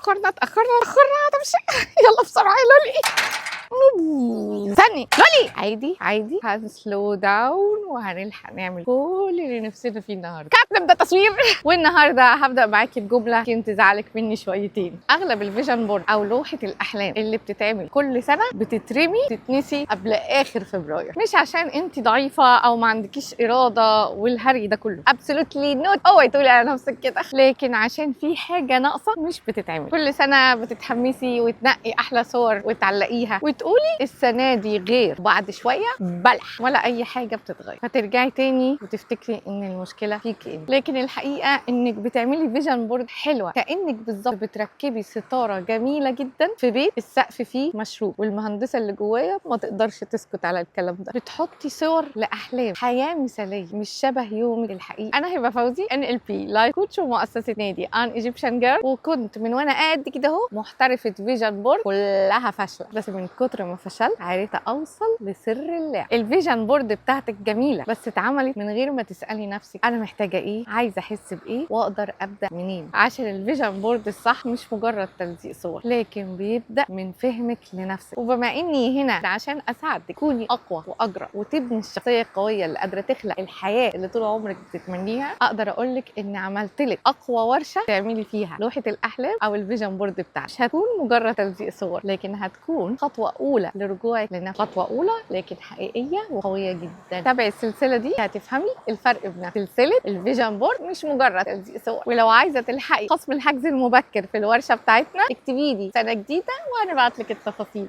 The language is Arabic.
اتأخرنا تمشي. يلا بسرعة يا لولي. استني لولي، عادي هنسلو داون وهنلحق نعمل كل اللي نفسنا فيه النهارده. كانت نبدا تصوير. والنهارده هبدا معاكي بجمله يمكن تزعلك مني شويتين. اغلب الفيجن بورد او لوحه الاحلام اللي بتتعمل كل سنه بتترمي تتنسي قبل اخر فبراير، مش عشان انت ضعيفه او ما عندكيش اراده والهري ده كله، ابسولوتلي نوت. اوعي تقولي على نفسك كده، لكن عشان في حاجه ناقصه مش بتتعمل. كل سنه بتتحمسي وتنقي احلى صور وتعلقيها وتقولي السنه دي غير، بعد شويه بلح ولا اي حاجه بتتغير، فترجعي تاني وتفتكري ان المشكله فيكي انت. لكن الحقيقه انك بتعملي فيجن بورد حلوه، كانك بالظبط بتركبي ستاره جميله جدا في بيت السقف فيه مشروب والمهندسه اللي جوايا ما تقدرش تسكت على الكلام ده. بتحطي صور لاحلام حياه مثاليه مش شبه يومك الحقيقي. انا هبه فوزي، NLP لايف كوتش ومؤسسه نادي ان ايجيبشن جيرل، وكنت من وانا قد كده اهو محترفه فيجن بورد كلها فاشله، بس من كتر ما فشلت عرفت اوصل لسر اللعب. الفيجن بورد بتاعتك جميله بس اتعملت من غير ما تسالي نفسك انا محتاجه ايه، عايزه احس بايه، واقدر ابدا منين. عشان الفيجن بورد الصح مش مجرد تلزيق صور، لكن بيبدا من فهمك لنفسك. وبما اني هنا عشان اساعدك تكوني اقوى واجرأ وتبني الشخصيه القويه اللي قادره تخلق الحياه اللي طول عمرك بتتمنيها، اقدر اقول لك اني عملت لك اقوى ورشه تعملي فيها لوحه الاحلام او الفيجن بورد بتاعك. مش هتكون مجرد تلزيق صور، لكن هتكون خطوه اولى لرجوعك لنفسك، خطوه اولى لكن حقيقيه وقويه جدا. تابعي السلسله دي هتفهمي الفرق بين سلسله الفيجن بورد مش مجرد تلزيق صور. ولو عايزه تلحقي خصم الحجز المبكر في الورشه بتاعتنا اكتبي لي سنه جديده وهنبعت لك التفاصيل.